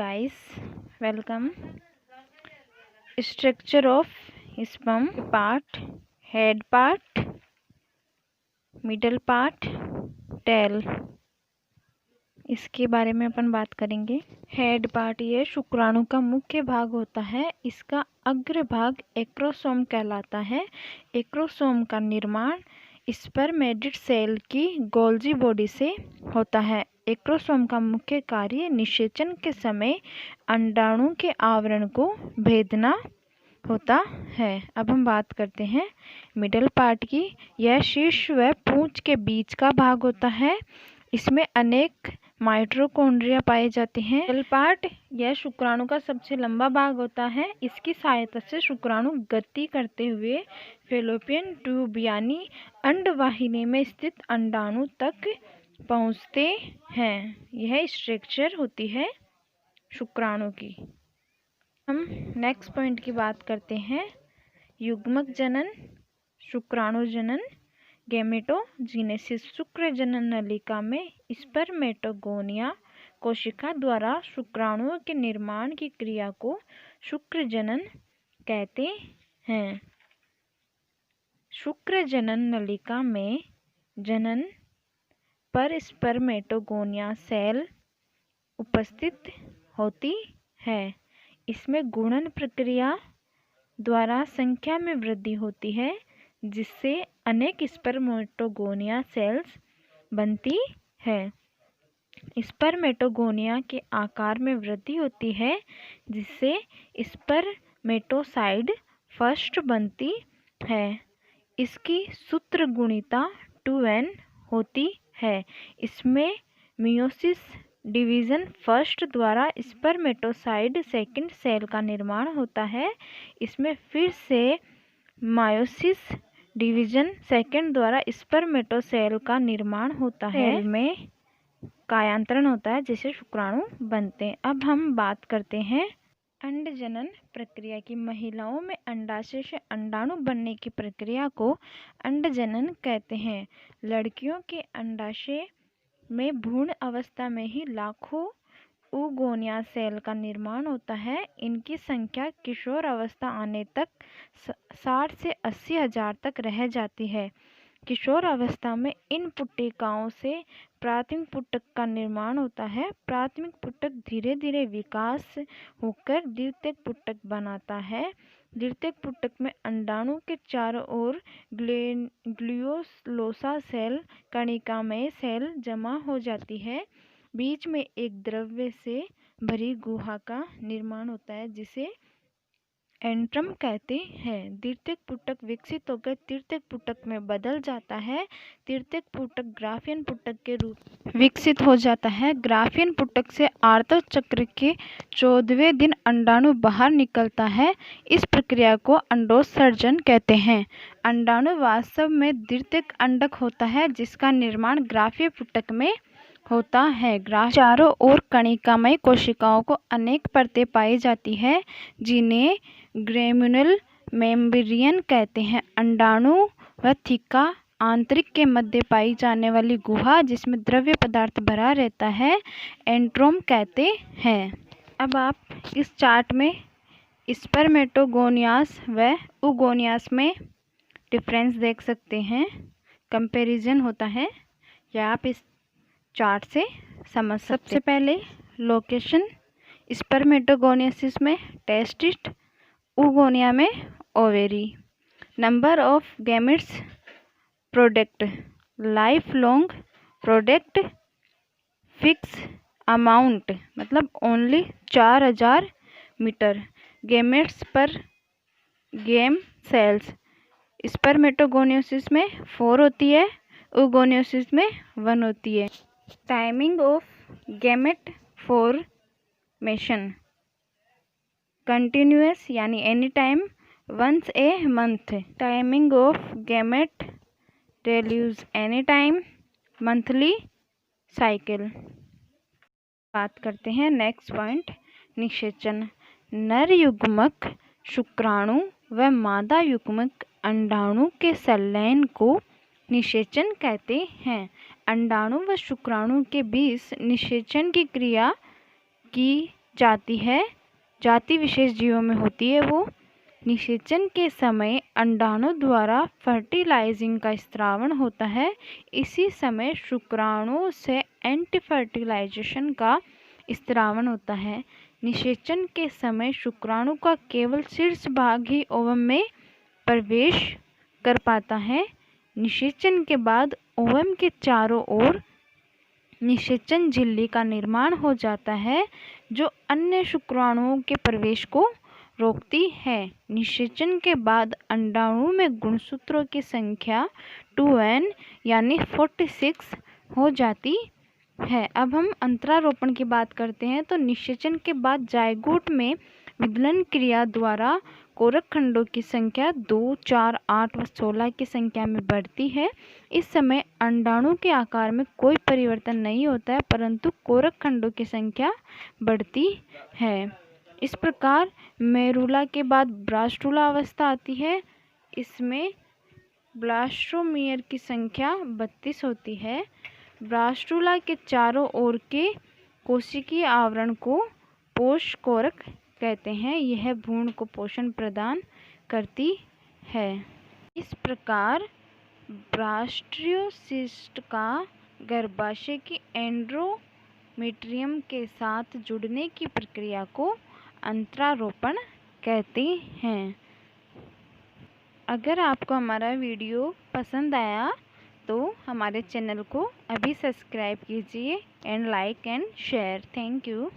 guys, welcome. Structure of sperm part, head part, middle part, tail, इसके बारे में अपन बात करेंगे। हेड पार्ट ये शुक्राणु का मुख्य भाग होता है। इसका अग्र भाग एक्रोसोम कहलाता है। एक्रोसोम का निर्माण स्पर्मेटिड सेल की गोल्जी बॉडी से होता है। एक्रोसोम का मुख्य कार्य निषेचन के समय अंडाणु के आवरण को भेदना होता है। अब हम बात करते हैं मिडल पार्ट की। यह शीर्ष व पूंछ के बीच का भाग होता है। इसमें अनेक माइटोकॉन्ड्रिया पाए जाते हैं। सेल पार्ट यह शुक्राणु का सबसे लंबा भाग होता है। इसकी सहायता से शुक्राणु गति करते हुए फैलोपियन ट्यूब यानी अंडवाहिनी में स्थित अंडाणु तक पहुंचते हैं। यह स्ट्रक्चर होती है शुक्राणु की। हम नेक्स्ट पॉइंट की बात करते हैं युग्मक जनन, शुक्राणु जनन, गैमेटोजेनेसिस। शुक्र जनन नलिका में स्पर्मेटोगोनिया कोशिका द्वारा शुक्राणुओं के निर्माण की क्रिया को शुक्र जनन कहते हैं। शुक्र जनन नलिका में जनन पर स्पर्मेटोगोनिया सेल उपस्थित होती है। इसमें गुणन प्रक्रिया द्वारा संख्या में वृद्धि होती है, जिससे अनेक स्पर्मेटोगोनिया सेल्स बनती है। स्पर्मेटोगोनिया के आकार में वृद्धि होती है, जिससे स्पर्मेटोसाइड फर्स्ट बनती है। इसकी सूत्र गुणिता 2n होती है। इसमें मियोसिस डिवीजन फर्स्ट द्वारा स्पर्मेटोसाइड सेकंड सेल का निर्माण होता है। इसमें फिर से मायोसिस डिवीजन सेकंड द्वारा स्पर्मेटोसेल का निर्माण होता है। सेल में कायांतरण होता है, जिससे शुक्राणु बनते हैं। अब हम बात करते हैं अंडजनन प्रक्रिया की। महिलाओं में अंडाशय से अंडाणु बनने की प्रक्रिया को अंडजनन कहते हैं। लड़कियों के अंडाशय में भ्रूण अवस्था में ही लाखों oogonia सेल का निर्माण होता है। इनकी संख्या किशोर अवस्था आने तक 60 से 80 हजार तक रह जाती है। किशोर अवस्था में इन पुट्टिकाओं से प्राथमिक पुट्टक का निर्माण होता है। प्राथमिक पुट्टक धीरे धीरे विकास होकर द्वितीयक पुट्टक बनाता है। द्वितीयक पुट्टक में अंडाणु के चारों ओर ग्लूकोलोसा सेल कणिका में सेल जमा हो जाती है। बीच में एक द्रव्य से भरी गुहा का निर्माण होता है, जिसे एंट्रम कहते हैं। द्वितीयक पुट्टक विकसित होकर तृतीयक पुट्टक में बदल जाता है। तृतीयक पुट्टक ग्राफियन पुट्टक के रूप विकसित हो जाता है। ग्राफियन पुट्टक से आवर्तक चक्र के 14वें दिन अंडाणु बाहर निकलता है। इस प्रक्रिया को अंडोत्सर्जन कहते हैं। अंडाणु वास्तव में द्वितीयक अंडक होता है, जिसका निर्माण ग्राफीय पुट्टक में होता है। चारों ओर कणिकामय कोशिकाओं को अनेक परतें पाई जाती है, जिन्हें ग्रेम्युलर मेम्ब्रेन कहते हैं। अंडाणु व थिका आंतरिक के मध्य पाई जाने वाली गुहा, जिसमें द्रव्य पदार्थ भरा रहता है, एंट्रोम कहते हैं। अब आप इस चार्ट में स्पर्मेटोगोनियास व oogoनियास में डिफरेंस देख सकते हैं। कंपैरिजन होता है, या आप इस चार्ट से समझ सकते हैं। सबसे पहले लोकेशन, स्पर्मेटोगोनियासिस में टेस्टिस, oogonia में ovary. Number of gametes product, life long product, fix amount मतलब ओनली 4000 मीटर। गैमेट्स पर गैम सेल्स स्पर्मेटोगोनियोसिस में 4 होती है, oogoniosis में 1 होती है। Timing of gamete formation, continuous यानी any time, once a month. Timing of gamete release any time, monthly cycle. बात करते हैं नेक्स्ट पॉइंट, निषेचन। नर युग्मक शुक्राणु व मादा युग्मक अंडाणु के संलयन को निषेचन कहते हैं। अंडाणु व शुक्राणु के बीच निषेचन की क्रिया की जाति विशेष जीवों में होती है वो। निषेचन के समय अंडाणु द्वारा फर्टिलाइजिंग का स्त्रावण होता है। इसी समय शुक्राणु से एंटी फर्टिलाइजेशन का स्त्रावण होता है। निषेचन के समय शुक्राणु का केवल शीर्ष भाग ही ओवम में प्रवेश कर पाता है। निषेचन के बाद ओवम के चारों ओर निषेचन झिल्ली का निर्माण हो जाता है जो अन्य शुक्राणुओं के प्रवेश को रोकती है। निषेचन के बाद अंडाणु में गुणसूत्रों की संख्या 2n यानी 46 हो जाती है। अब हम अंतरारोपण की बात करते हैं। तो निषेचन के बाद जायगोट में विदलन क्रिया द्वारा कोरक खंडों की संख्या 2, 4, 8 व 16 की संख्या में बढ़ती है। इस समय अंडाणु के आकार में कोई परिवर्तन नहीं होता है, परंतु कोरक खंडों की संख्या बढ़ती है। इस प्रकार मेरुला के बाद ब्लास्टुला अवस्था आती है। इसमें ब्लास्टोमियर की संख्या 32 होती है। ब्लास्टुला के चारों ओर के कोशिकीय आवरण को पोषकोरक कहते हैं। यह भ्रूण को पोषण प्रदान करती है। इस प्रकार ब्लास्टोसिस्ट का गर्भाशय की एंडोमेट्रियम के साथ जुड़ने की प्रक्रिया को अंतरारोपण कहते हैं। अगर आपको हमारा वीडियो पसंद आया तो हमारे चैनल को अभी सब्सक्राइब कीजिए and like and share. Thank you.